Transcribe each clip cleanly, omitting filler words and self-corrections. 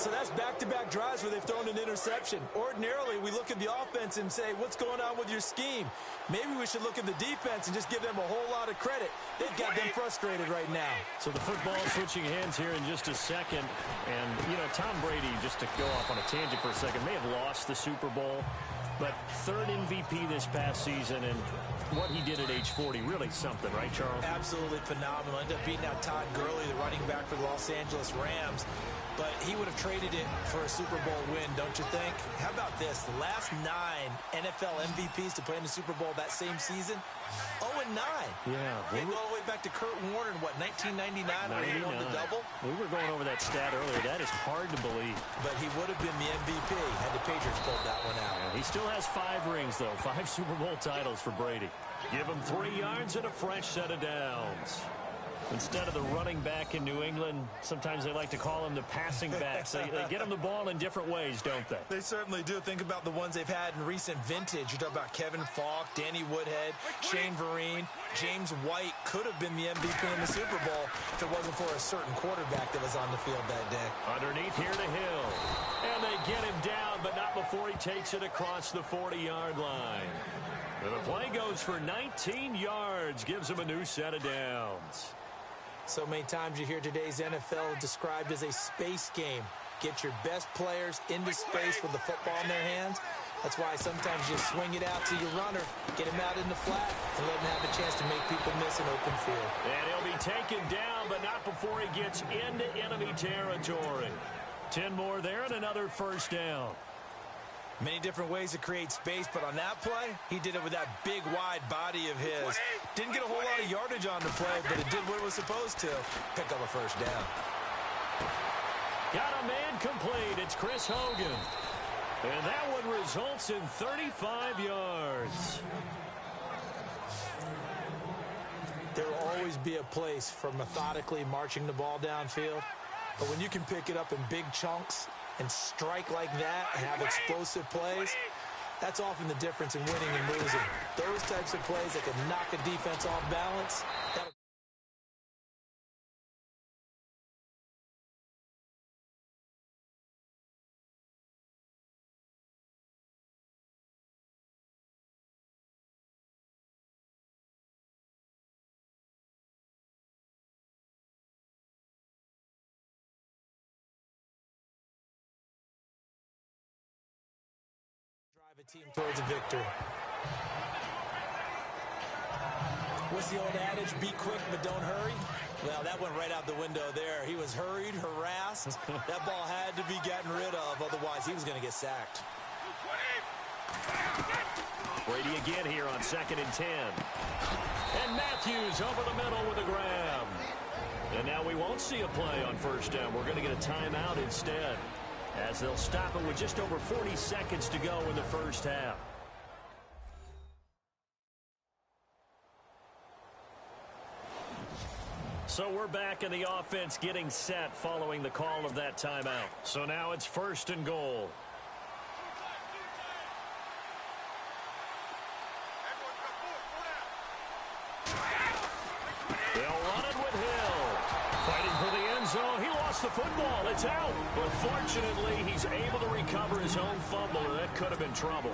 So that's back-to-back drives where they've thrown an interception. Ordinarily, we look at the offense and say, what's going on with your scheme? Maybe we should look at the defense and just give them a whole lot of credit. They've got them frustrated right now. So the football switching hands here in just a second. And, you know, Tom Brady, just to go off on a tangent for a second, may have lost the Super Bowl. But third MVP this past season, and what he did at age 40, really something, right, Charles? Absolutely phenomenal. Ended up beating out Todd Gurley, the running back for the Los Angeles Rams. But he would have traded it for a Super Bowl win, don't you think? How about this? The last 9 NFL MVPs to play in the Super Bowl that same season, 0-9. Yeah. They go all the way back to Kurt Warner in, what, 1999 when he won the double? We were going over that stat earlier. That is hard to believe. But he would have been the MVP had the Patriots pulled that one out. Yeah, he still has 5 rings, though. 5 Super Bowl titles for Brady. Give him 3 yards and a fresh set of downs. Instead of the running back in New England, sometimes they like to call them the passing backs. They get them the ball in different ways, don't they? They certainly do. Think about the ones they've had in recent vintage. You talk about Kevin Falk, Danny Woodhead, Shane Vereen, James White could have been the MVP in the Super Bowl if it wasn't for a certain quarterback that was on the field that day. Underneath here to Hill. And they get him down, but not before he takes it across the 40-yard line. And the play goes for 19 yards, gives him a new set of downs. So many times you hear today's NFL described as a space game. Get your best players into space with the football in their hands. That's why sometimes you swing it out to your runner, get him out in the flat, and let him have a chance to make people miss an open field. And he'll be taken down, but not before he gets into enemy territory. 10 more there and another first down. Many different ways to create space, but on that play, he did it with that big, wide body of his. Didn't get a whole lot of yardage on the play, but it did what it was supposed to. Pick up a first down. Got a man complete. It's Chris Hogan. And that one results in 35 yards. There will always be a place for methodically marching the ball downfield, but when you can pick it up in big chunks and strike like that and have explosive plays, that's often the difference in winning and losing. Those types of plays that can knock a defense off balance, drive a team towards a victory. What's the old adage? Be quick, but don't hurry. Well, that went right out the window there. He was hurried, harassed. That ball had to be gotten rid of, otherwise he was going to get sacked. Brady again here on 2nd and 10. And Matthews over the middle with a grab. And now we won't see a play on first down. We're going to get a timeout instead, as they'll stop it with just over 40 seconds to go in the first half. So we're back in the offense getting set following the call of that timeout. So now it's 1st and goal. They'll run it with Hill. Fighting for the end zone. He lost the football. It's out. But fortunately, he's able to recover his own fumble, and that could have been trouble.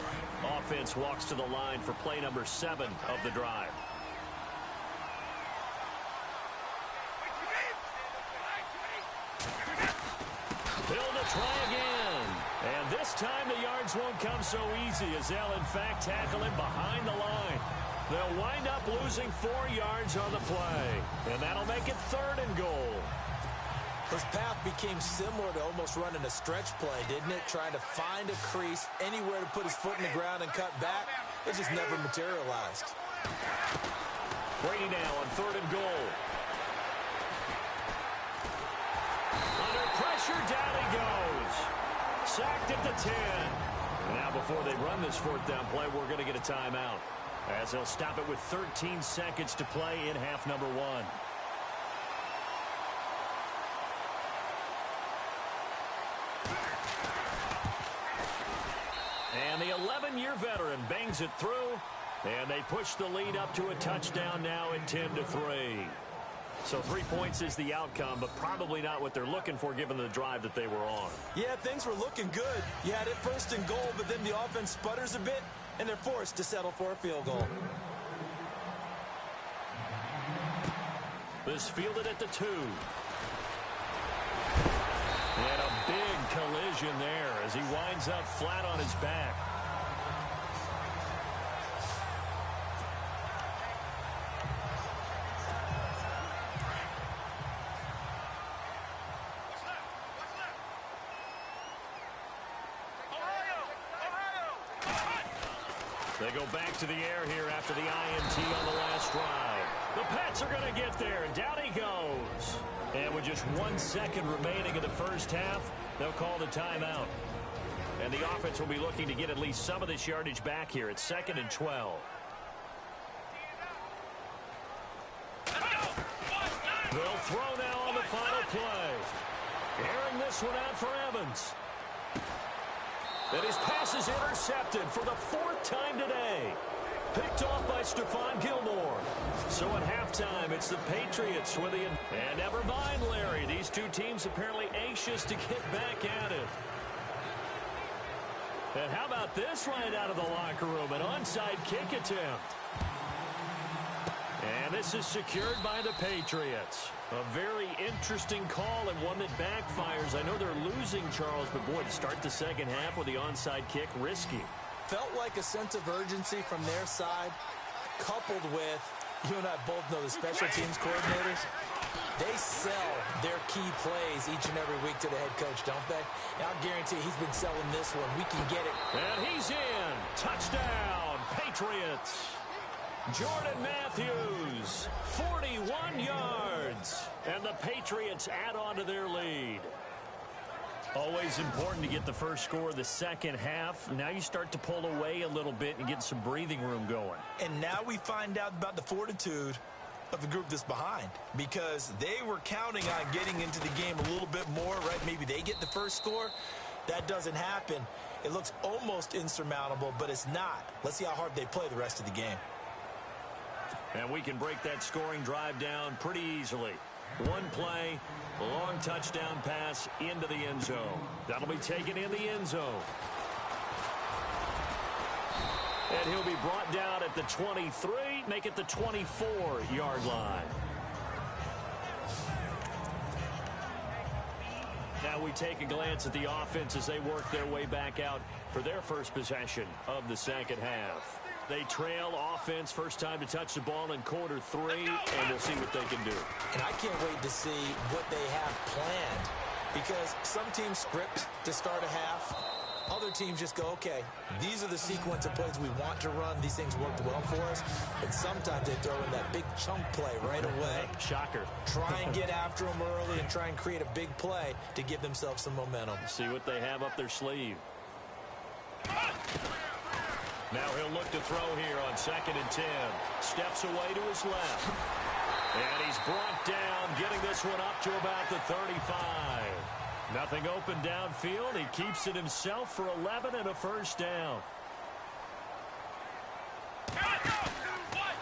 Offense walks to the line for play number 7 of the drive. Hill to try again. And this time the yards won't come so easy, as they'll in fact tackle him behind the line. They'll wind up losing 4 yards on the play. And that'll make it 3rd and goal. His path became similar to almost running a stretch play, didn't it? Trying to find a crease, anywhere to put his foot in the ground and cut back. It just never materialized. Brady now on 3rd and goal. Under pressure, down he goes. Sacked at the 10. Now before they run this 4th down play, we're going to get a timeout, as they'll stop it with 13 seconds to play in half number 1. And the 11-year veteran bangs it through, and they push the lead up to a touchdown now at 10-3. So 3 points is the outcome, but probably not what they're looking for given the drive that they were on. Yeah, things were looking good. You had it first and goal, but then the offense sputters a bit, and they're forced to settle for a field goal. This fielded at the 2. And a big collision there as he winds up flat on his back. They go back to the air here after the INT on the last drive. The Pats are going to get there, and down he goes. And with just 1 second remaining in the first half, they'll call the timeout. And the offense will be looking to get at least some of this yardage back here at 2nd and 12. They'll throw now on the final play. Airing this one out for Evans. And his pass is intercepted for the 4th time today. Picked off by Stephon Gilmore. So at halftime, it's the Patriots with the... And never mind, Larry. These two teams apparently anxious to get back at it. And how about this right out of the locker room? An onside kick attempt. And this is secured by the Patriots. A very interesting call and one that backfires. I know they're losing, Charles, but boy, to start the second half with the onside kick, risky. Felt like a sense of urgency from their side, coupled with, you and I both know the special teams coordinators. They sell their key plays each and every week to the head coach, don't they? And I'll guarantee he's been selling this one. We can get it. And he's in. Touchdown, Patriots. Jordan Matthews, 41 yards. And the Patriots add on to their lead. Always important to get the first score of the second half. Now you start to pull away a little bit and get some breathing room going. And now we find out about the fortitude of the group that's behind, because they were counting on getting into the game a little bit more, right? Maybe they get the first score. That doesn't happen. It looks almost insurmountable, but it's not. Let's see how hard they play the rest of the game. And we can break that scoring drive down pretty easily. One play, a long touchdown pass into the end zone. That'll be taken in the end zone. And he'll be brought down at the 23, make it the 24-yard line. Now we take a glance at the offense as they work their way back out for their first possession of the second half. They trail offense, first time to touch the ball in quarter 3, and we'll see what they can do. And I can't wait to see what they have planned, because some teams script to start a half. Other teams just go, okay, these are the sequence of plays we want to run. These things worked well for us. And sometimes they throw in that big chunk play right away. Shocker. Try and get after them early and try and create a big play to give themselves some momentum. See what they have up their sleeve. Now he'll look to throw here on 2nd and 10. Steps away to his left. And he's brought down, getting this one up to about the 35. Nothing open downfield. He keeps it himself for 11 and a first down.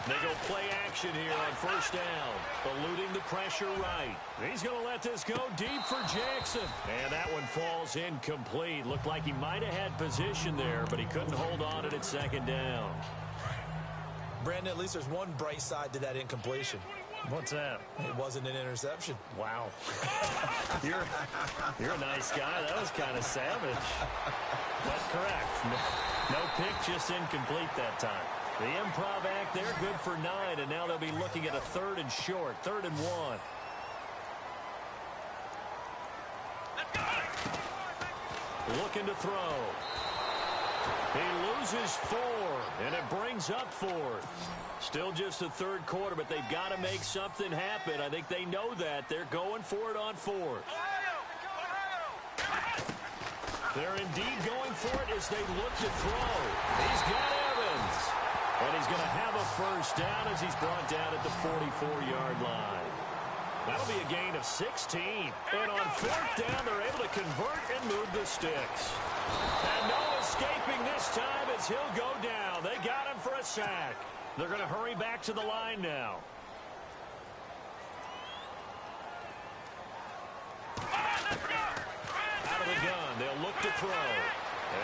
They go play action here on first down. Eluding the pressure right. He's going to let this go deep for Jackson. And that one falls incomplete. Looked like he might have had position there, but he couldn't hold on to it at 2nd down. Brandon, at least there's one bright side to that incompletion. What's that? It wasn't an interception. Wow. You're a nice guy. That was kind of savage. But correct. No pick, just incomplete that time. The improv act there, good for 9, and now they'll be looking at a 3rd and short, 3rd and 1. Looking to throw. He loses 4, and it brings up 4th. Still just the 3rd quarter, but they've got to make something happen. I think they know that. They're going for it on 4th. They're indeed going for it as they look to throw. He's got Evans. And he's going to have a first down as he's brought down at the 44-yard line. That'll be a gain of 16. And on 4th down, they're able to convert and move the sticks. And no escaping this time as he'll go down. They got him for a sack. They're going to hurry back to the line now. of the gun. They'll look to throw.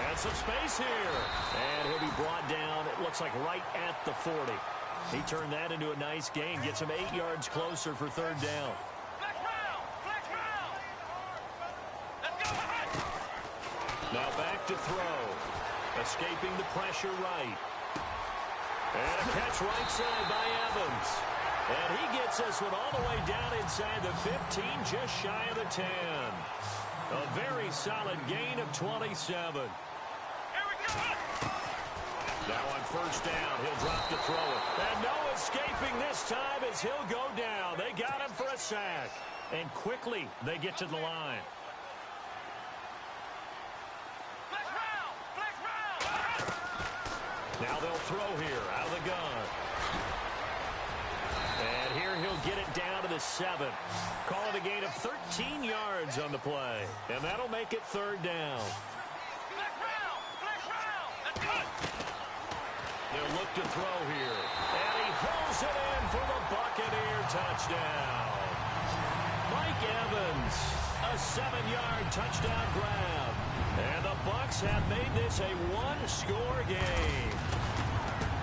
And some space here. And he'll be brought down, it looks like right at the 40. He turned that into a nice gain. Gets him 8 yards closer for third down. Now back to throw. Escaping the pressure right. And a catch right side by Evans. And he gets this one all the way down inside the 15, just shy of the 10. A very solid gain of 27. Now on first down, he'll drop to throw it. And no escaping this time as he'll go down. They got him for a sack. And quickly, they get to the line. Now they'll throw here out of the gun. And here he'll get it down to the 7. Call it a gain of 13 yards on the play. And that'll make it third down. They'll look to throw here. And he hauls it in for the Buccaneer touchdown. Mike Evans, a 7-yard touchdown grab. And the Bucs have made this a one-score game.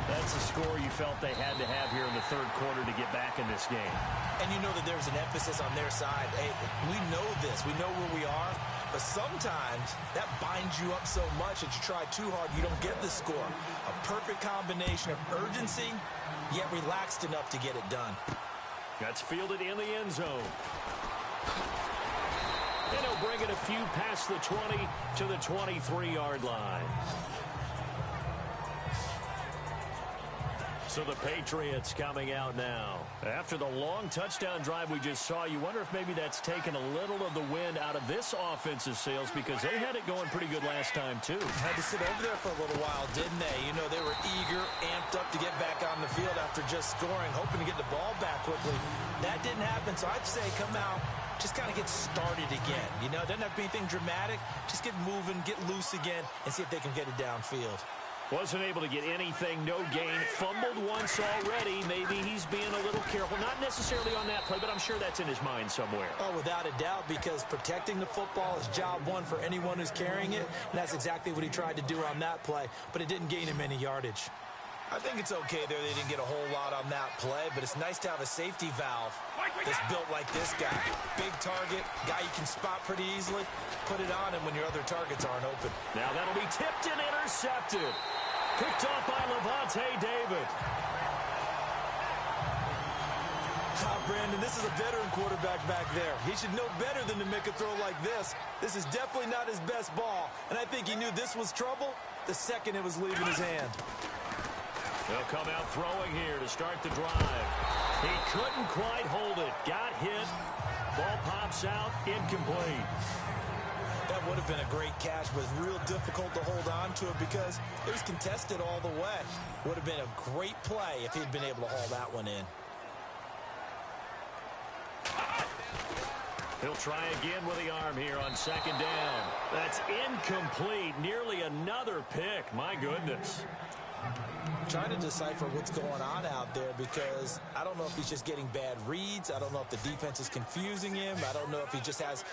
That's the score you felt they had to have here in the third quarter to get back in this game. And you know that there's an emphasis on their side. Hey, we know this. We know where we are. But sometimes that binds you up so much that you try too hard, you don't get the score. A perfect combination of urgency, yet relaxed enough to get it done. That's fielded in the end zone. And he'll bring it a few past the 20 to the 23-yard line. So the Patriots coming out now. After the long touchdown drive we just saw, you wonder if maybe that's taken a little of the wind out of this offense's sails because they had it going pretty good last time, too. Had to sit over there for a little while, didn't they? You know, they were eager, amped up to get back on the field after just scoring, hoping to get the ball back quickly. That didn't happen, so I'd say come out, just kind of get started again. You know, it doesn't have to be anything dramatic. Just get moving, get loose again, and see if they can get it downfield. Wasn't able to get anything, no gain. Fumbled once already. Maybe he's being a little careful. Not necessarily on that play, but I'm sure that's in his mind somewhere. Oh, without a doubt, because protecting the football is job one for anyone who's carrying it. And that's exactly what he tried to do on that play, but it didn't gain him any yardage. I think it's okay there. They didn't get a whole lot on that play, but it's nice to have a safety valve that's built like this guy. Big target, guy you can spot pretty easily. Put it on him when your other targets aren't open. Now that'll be tipped and intercepted. Picked off by Levante David. Brandon, this is a veteran quarterback back there. He should know better than to make a throw like this. This is definitely not his best ball, and I think he knew this was trouble the second it was leaving his hand. They'll come out throwing here to start the drive. He couldn't quite hold it. Got hit. Ball pops out. Incomplete. That would have been a great catch, but it's real difficult to hold on to it because it was contested all the way. Would have been a great play if he'd been able to haul that one in. He'll try again with the arm here on second down. That's incomplete. Nearly another pick. My goodness. Trying to decipher what's going on out there because I don't know if he's just getting bad reads. I don't know if the defense is confusing him. I don't know if he just has,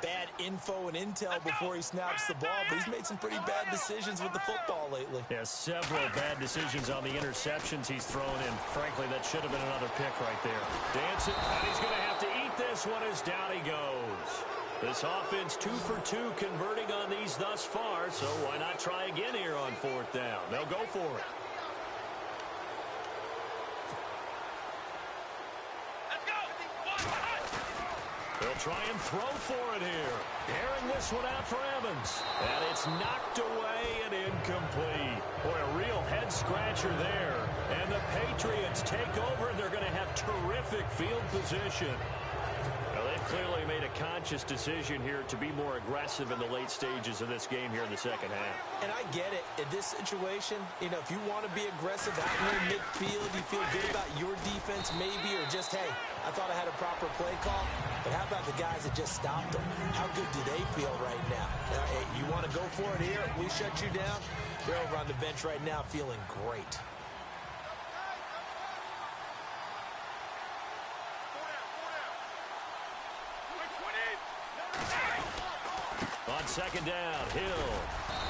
bad info and intel before he snaps the ball. But he's made some pretty bad decisions with the football lately. Yeah, several bad decisions on the interceptions he's thrown in. Frankly, that should have been another pick right there. Dancing, and he's going to have to eat this one as down he goes. This offense 2 for 2 converting on these thus far, so why not try again here on fourth down? They'll go for it. They'll try and throw for it here. Airing this one out for Evans. And it's knocked away and incomplete. Boy, a real head-scratcher there. And the Patriots take over, and they're going to have terrific field position. Well, they've clearly made a conscious decision here to be more aggressive in the late stages of this game here in the second half. And I get it. In this situation, if you want to be aggressive out near midfield, you feel good about your defense maybe, or just, hey, I thought I had a proper play call. But how about the guys that just stopped them? How good do they feel right now? Hey, you want to go for it here? We shut you down. They're over on the bench right now feeling great. second down, Hill.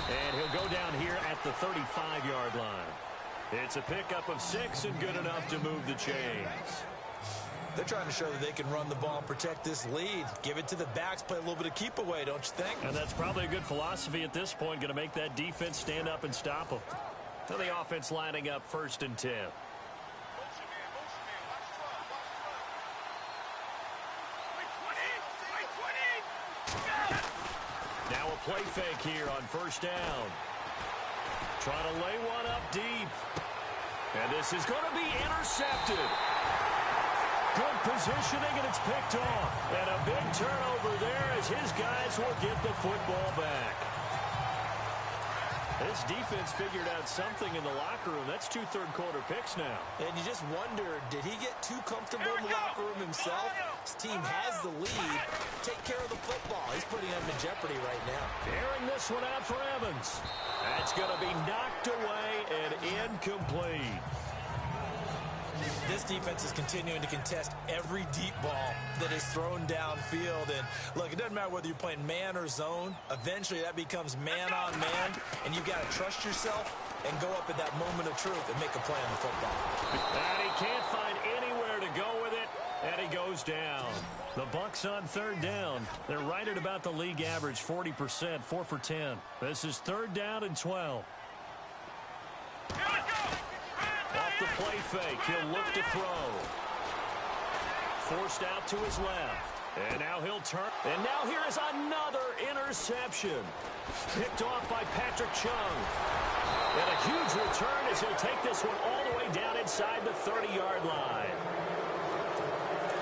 And he'll go down here at the 35-yard line. It's a pickup of 6 and good enough to move the chains. They're trying to show that they can run the ball and protect this lead. Give it to the backs, play a little bit of keep away, don't you think? And that's probably a good philosophy at this point, going to make that defense stand up and stop them. So the offense lining up 1st and 10. Now a play fake here on 1st down. Trying to lay one up deep. And this is going to be intercepted. Good positioning, and it's picked off. And a big turnover there as his guys will get the football back. This defense figured out something in the locker room. That's 2 third-quarter picks now. And you just wonder, did he get too comfortable in the locker room himself? His team has the lead. Take care of the football. He's putting them in jeopardy right now. Airing this one out for Evans. That's going to be knocked away and incomplete. This defense is continuing to contest every deep ball that is thrown downfield. And, look, it doesn't matter whether you're playing man or zone. Eventually, that becomes man-on-man, and you've got to trust yourself and go up at that moment of truth and make a play on the football. And he can't find anywhere to go with it, and he goes down. The Bucs on 3rd down. They're right at about the league average, 40%, 4 for 10. This is 3rd down and 12. Off the play fake, he'll look to throw. Forced out to his left. And now he'll turn. And now here is another interception. Picked off by Patrick Chung. And a huge return as he'll take this one all the way down inside the 30-yard line.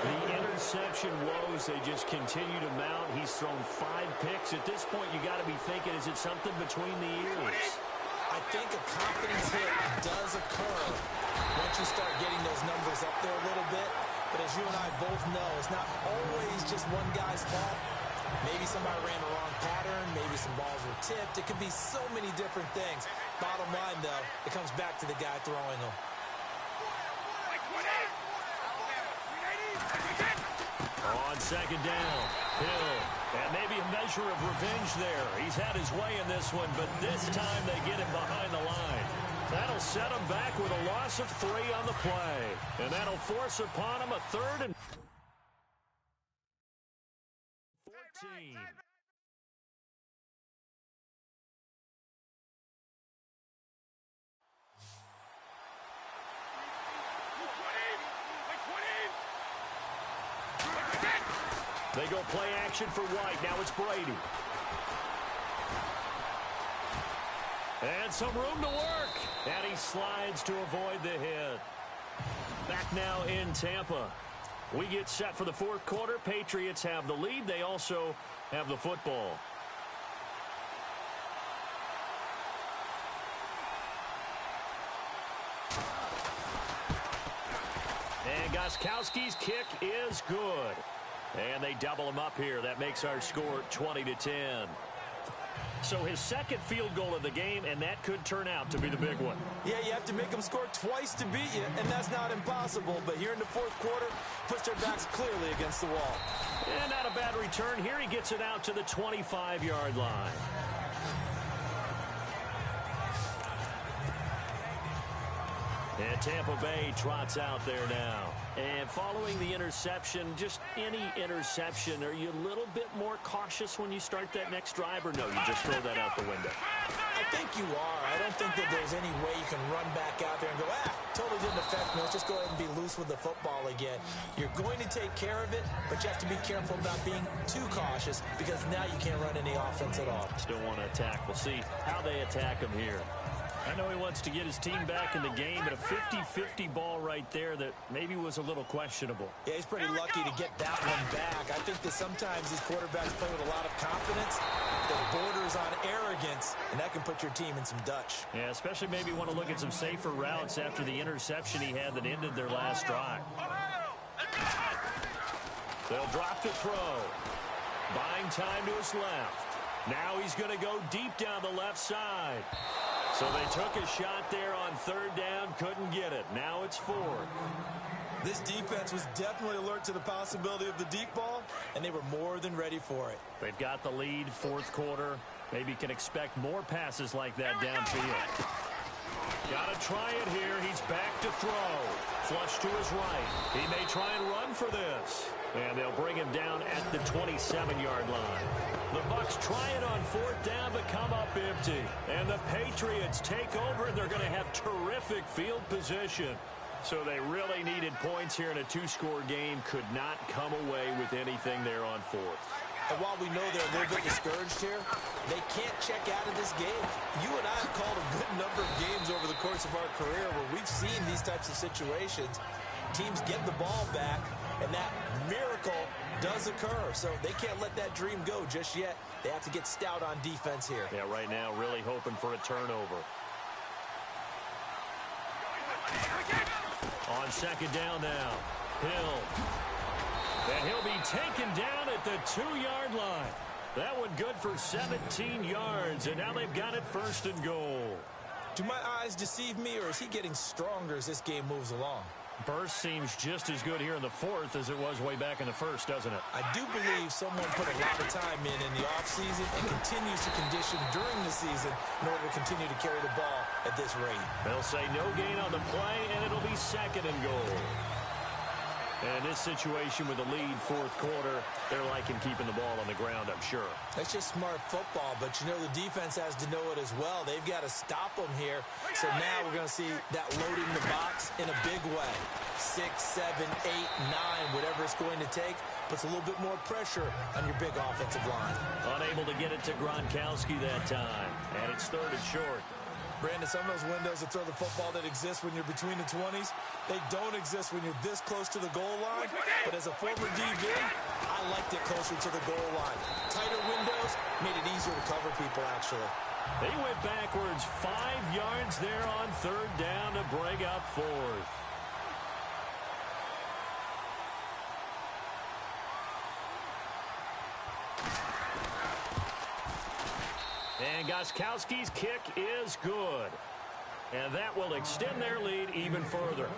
The interception woes, they just continue to mount. He's thrown 5 picks. At this point, you got to be thinking, is it something between the ears? I think a confidence hit does occur once you start getting those numbers up there a little bit. But as you and I both know, it's not always just one guy's fault. Maybe somebody ran the wrong pattern. Maybe some balls were tipped. It could be so many different things. Bottom line, though, it comes back to the guy throwing them. On 2nd down, Hill. And maybe a measure of revenge there. He's had his way in this one, but this time they get him behind the line. That'll set him back with a loss of 3 on the play. And that'll force upon him a 3rd and 14. They go play action for White. Now it's Brady. And some room to work. And he slides to avoid the hit. Back now in Tampa. We get set for the 4th quarter. Patriots have the lead. They also have the football. And Gostkowski's kick is good. And they double him up here. That makes our score 20-10. So his 2nd field goal of the game, and that could turn out to be the big one. Yeah, you have to make them score twice to beat you, and that's not impossible. But here in the 4th quarter, puts their backs clearly against the wall. And not a bad return. Here he gets it out to the 25-yard line. And Tampa Bay trots out there now. And following the interception, just any interception, are you a little bit more cautious when you start that next drive, or no, you just throw that out the window? I think you are. I don't think that there's any way you can run back out there and go, totally didn't affect me. Let's just go ahead and be loose with the football again. You're going to take care of it, but you have to be careful about being too cautious because now you can't run any offense at all. Still want to attack. We'll see how they attack him here. I know he wants to get his team back in the game, but a 50-50 ball right there that maybe was a little questionable. Yeah, he's pretty lucky to get that one back. I think that sometimes these quarterbacks play with a lot of confidence that borders on arrogance, and that can put your team in some Dutch. Yeah, especially maybe want to look at some safer routes after the interception he had that ended their last drive. They'll drop to throw. Buying time to his left. Now he's going to go deep down the left side. So they took a shot there on third down, couldn't get it. Now it's fourth. This defense was definitely alert to the possibility of the deep ball, and they were more than ready for it. They've got the lead, fourth quarter. Maybe can expect more passes like that downfield. Got to try it here. He's back to throw. Flush to his right. He may try and run for this. And they'll bring him down at the 27-yard line. The Bucs try it on fourth down, but come up empty. And the Patriots take over, and they're going to have terrific field position. So they really needed points here in a two-score game. Could not come away with anything there on fourth. And while we know they're a little bit discouraged here, they can't check out of this game. You and I have called a good number of games over the course of our career where we've seen these types of situations. Teams get the ball back, and that miracle does occur. So they can't let that dream go just yet. They have to get stout on defense here. Yeah, right now really hoping for a turnover. On second down now, Hill. And he'll be taken down at the 2-yard line. That one good for 17 yards, and now they've got it first and goal. Do my eyes deceive me, or is he getting stronger as this game moves along? Burst seems just as good here in the fourth as it was way back in the first, doesn't it? I do believe someone put a lot of time in the offseason and continues to condition during the season in order to continue to carry the ball at this rate. They'll say no gain on the play, and it'll be second and goal. And this situation with the lead fourth quarter, they're liking keeping the ball on the ground, I'm sure. That's just smart football, but you know the defense has to know it as well. They've got to stop them here. So now we're going to see that loading the box in a big way. 6, 7, 8, 9, whatever it's going to take, puts a little bit more pressure on your big offensive line. Unable to get it to Gronkowski that time, and it's third and short. Brandon, some of those windows to throw the football that exist when you're between the 20s, they don't exist when you're this close to the goal line. But as a former DB, I liked it closer to the goal line. Tighter windows made it easier to cover people, actually. They went backwards 5 yards there on third down to bring up fourth. And Gostkowski's kick is good. And that will extend their lead even further.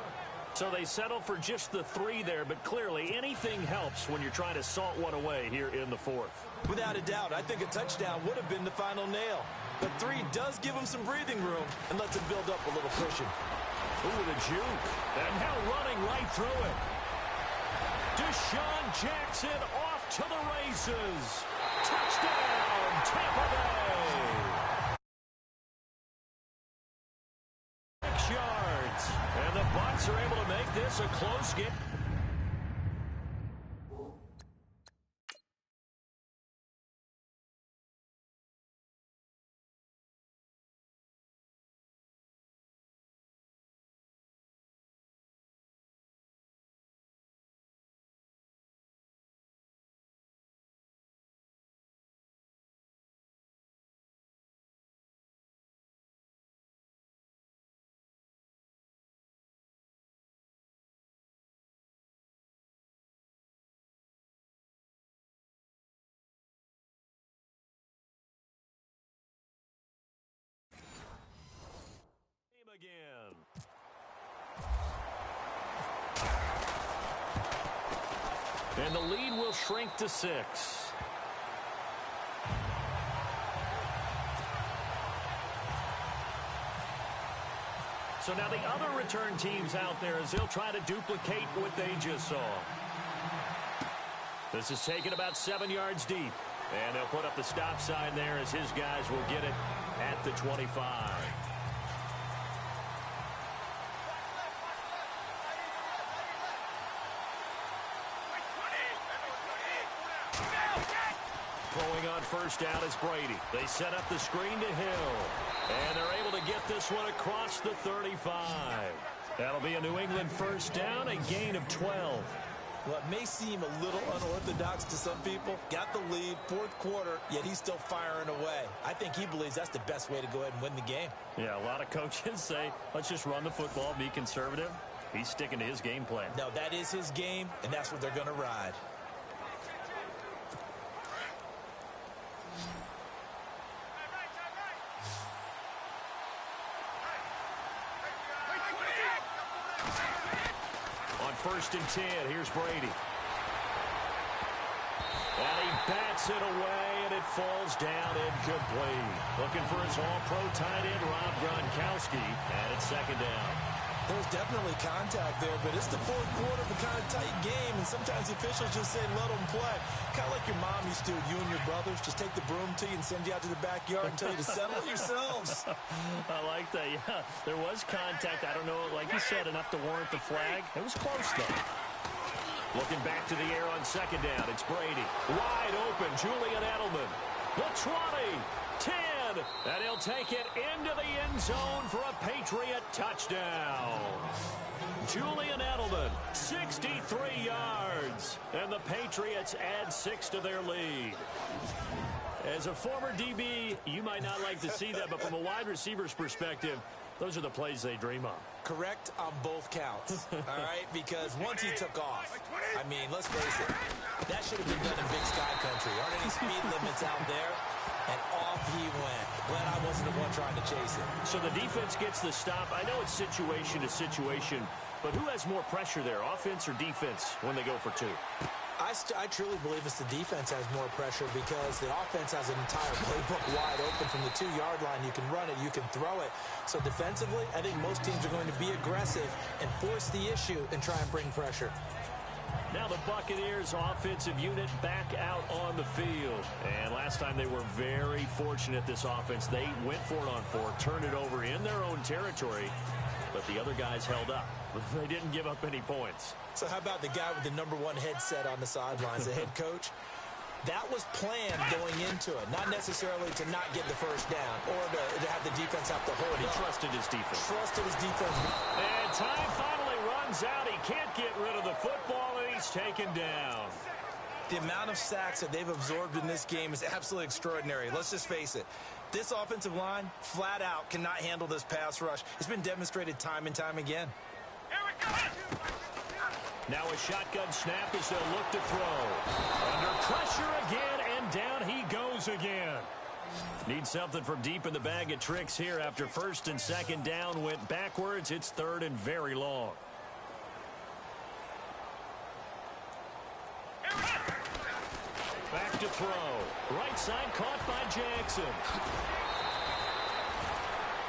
So they settle for just the 3 there, but clearly anything helps when you're trying to salt one away here in the fourth. Without a doubt, I think a touchdown would have been the final nail. But 3 does give them some breathing room and lets them build up a little cushion. Ooh, the juke. And now running right through it. Deshaun Jackson off to the races. Touchdown, Tampa Bay. 6 yards. And the Bucs are able to make this a close game. Again. And the lead will shrink to 6. So now the other return teams out there as they'll try to duplicate what they just saw. This is taken about 7 yards deep. And they'll put up the stop sign there as his guys will get it at the 25. Throwing on first down is Brady. They set up the screen to Hill. And they're able to get this one across the 35. That'll be a New England first down, a gain of 12. Well, it may seem a little unorthodox to some people. Got the lead, fourth quarter, yet he's still firing away. I think he believes that's the best way to go ahead and win the game. Yeah, a lot of coaches say, let's just run the football, be conservative. He's sticking to his game plan. No, that is his game, and that's what they're going to ride. first and 10. Here's Brady. And he bats it away, and it falls down incomplete. Looking for his all-pro tight end, Rob Gronkowski, and it's second down. There's definitely contact there, but it's the fourth quarter of a kind of tight game, and sometimes the officials just say, let them play. Kind of like your mom used to, you and your brothers, just take the broom to you and send you out to the backyard and tell you to settle it yourselves. I like that, yeah. There was contact. I don't know, like you said, enough to warrant the flag. It was close, though. Looking back to the air on second down, it's Brady. Wide open, Julian Edelman. The 20, 10, and he'll take it into the end zone for a Patriot touchdown. Julian Edelman, 63 yards, and the Patriots add 6 to their lead. As a former DB, you might not like to see that, but from a wide receiver's perspective, those are the plays they dream of. Correct on both counts, all right? Because once he took off, I mean, let's face it, that should have been done in Big Sky Country. Aren't any speed limits out there? And off he went. Glad I wasn't the one trying to chase it. So the defense gets the stop. I know it's situation to situation, but who has more pressure there, offense or defense, when they go for 2? I truly believe it's the defense has more pressure because the offense has an entire playbook wide open from the 2-yard line. You can run it, you can throw it. So defensively, I think most teams are going to be aggressive and force the issue and try and bring pressure. Now the Buccaneers offensive unit back out on the field. And last time they were very fortunate, this offense. They went for it on 4, turned it over in their own territory, but the other guys held up. They didn't give up any points. So how about the guy with the #1 headset on the sidelines, the head coach? That was planned going into it, not necessarily to not get the first down or to have the defense have to hold it. He trusted his defense. Trusted his defense. And time finally runs out. He can't get rid of the football, and he's taken down. The amount of sacks that they've absorbed in this game is absolutely extraordinary. Let's just face it. This offensive line, flat out, cannot handle this pass rush. It's been demonstrated time and time again. Now a shotgun snap as they'll look to throw. Under pressure again, and down he goes again. Need something from deep in the bag of tricks here after first and second down went backwards. It's third and very long. Back to throw. Right side caught by Jackson.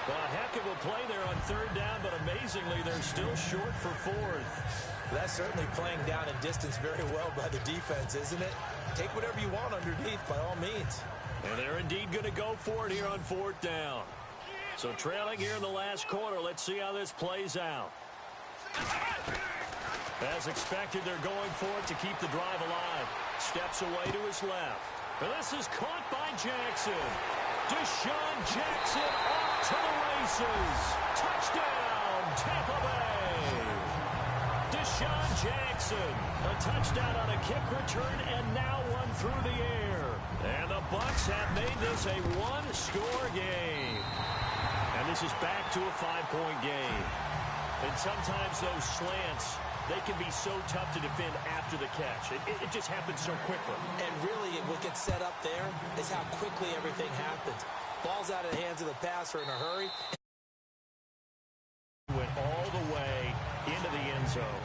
A heck of a play there on third down, but amazingly, they're still short for fourth. That's certainly playing down a distance very well by the defense, isn't it? Take whatever you want underneath, by all means. And they're indeed going to go for it here on fourth down. So trailing here in the last quarter, let's see how this plays out. As expected, they're going for it to keep the drive alive. Steps away to his left. And this is caught by Jackson. Deshaun Jackson off to the races. Touchdown, Tampa Bay. Deshaun Jackson, a touchdown on a kick return, and now one through the air. And the Bucs have made this a one-score game. And this is back to a 5-point game. And sometimes those slants, they can be so tough to defend after the catch. It just happens so quickly. And really, what gets set up there is how quickly everything happens. Ball's out of the hands of the passer in a hurry. Went all the way into the end zone.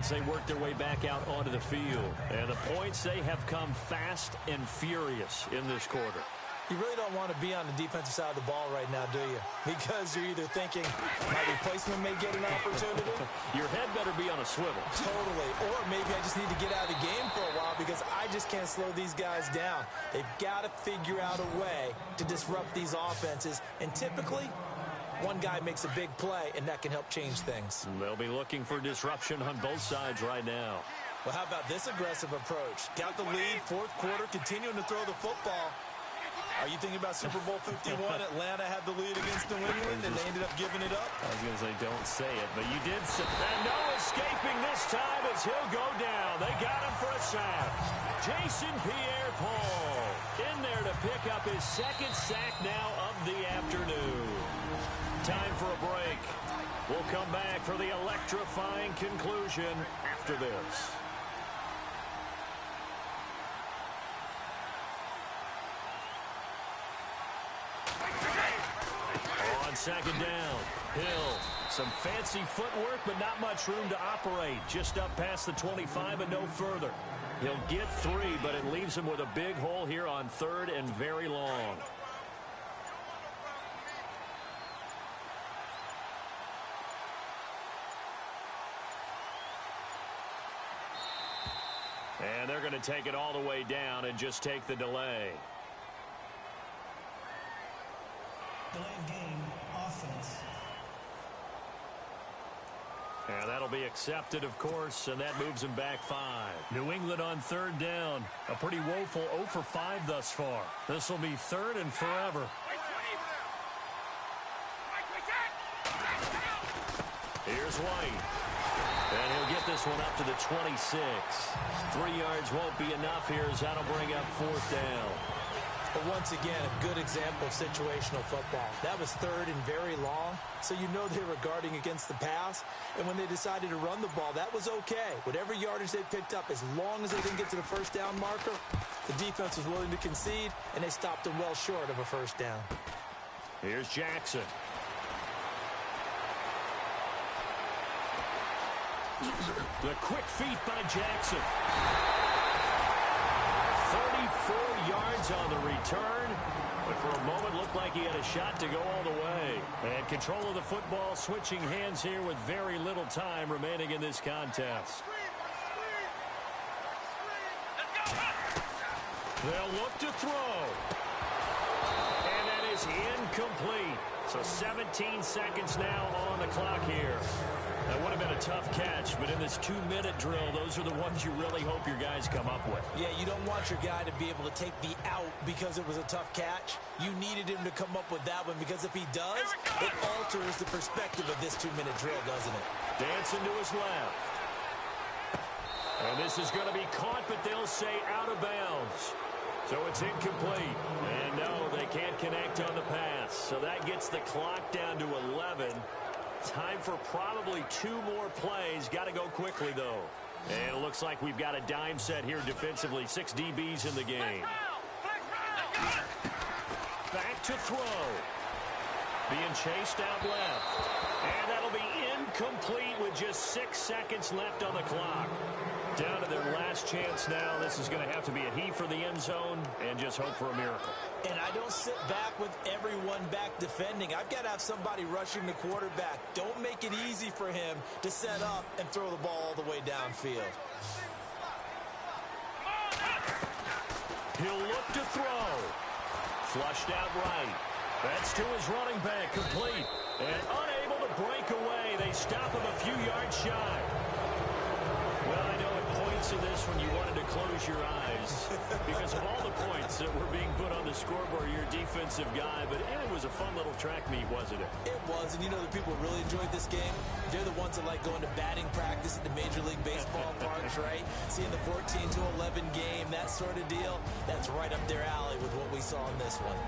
They work their way back out onto the field. And the points, they have come fast and furious in this quarter. You really don't want to be on the defensive side of the ball right now, do you? Because you're either thinking my replacement may get an opportunity. Your head better be on a swivel. Totally. Or maybe I just need to get out of the game for a while because I just can't slow these guys down. They've got to figure out a way to disrupt these offenses. And typically, one guy makes a big play, and that can help change things. They'll be looking for disruption on both sides right now. Well, how about this aggressive approach? Got the lead, fourth quarter, continuing to throw the football. Are you thinking about Super Bowl 51? Atlanta had the lead against New England, and they ended up giving it up? I was going to say, don't say it, but you did say it. And no escaping this time as he'll go down. They got him for a sack. Jason Pierre-Paul in there to pick up his second sack now of the afternoon. Time for a break. We'll come back for the electrifying conclusion after this. On second down, Hill Some fancy footwork, but not much room to operate. Just up past the 25 and no further. He'll get 3, but it leaves him with a big hole here on 3rd and very long. And they're going to take it all the way down and just take the delay. Delayed game, offense. And that'll be accepted, of course, and that moves him back 5. New England on 3rd down. A pretty woeful 0 for 5 thus far. This will be 3rd and forever. Here's White. And he'll get this one up to the 26. 3 yards won't be enough here as that'll bring up 4th down. But once again, a good example of situational football. That was 3rd and very long, so you know they were guarding against the pass. And when they decided to run the ball, that was okay. Whatever yardage they picked up, as long as they didn't get to the 1st down marker, the defense was willing to concede, and they stopped them well short of a 1st down. Here's Jackson. The quick feet by Jackson. 34 yards on the return, but for a moment looked like he had a shot to go all the way. And control of the football switching hands here with very little time remaining in this contest. They'll look to throw. And that is incomplete. So 17 seconds now on the clock here. That would have been a tough catch, but in this 2-minute drill, those are the ones you really hope your guys come up with. Yeah, you don't want your guy to be able to take the out because it was a tough catch. You needed him to come up with that one because if he does, it alters the perspective of this 2-minute drill, doesn't it? Dancing to his left. And this is going to be caught, but they'll say out of bounds. So it's incomplete. And no, they can't connect on the pass. So that gets the clock down to 11. Time for probably 2 more plays. Got to go quickly, though. And it looks like we've got a dime set here defensively. 6 DBs in the game. Back to throw. Being chased out left. And that'll be incomplete with just 6 seconds left on the clock. Down to their last chance now. This is going to have to be a he for the end zone and just hope for a miracle. And I don't sit back with everyone back defending. I've got to have somebody rushing the quarterback. Don't make it easy for him to set up and throw the ball all the way downfield. He'll look to throw. Flushed out right. That's to his running back, complete. And unable to break away. They stop him a few yards shy. Well, I know at points of this when you wanted to close your eyes because of all the points that were being put on the scoreboard, you're a defensive guy, but it was a fun little track meet, wasn't it? It was, and you know the people who really enjoyed this game? They're the ones that like going to batting practice at the Major League Baseball parks, right? Seeing the 14-11 game, that sort of deal, that's right up their alley with what we saw in this one.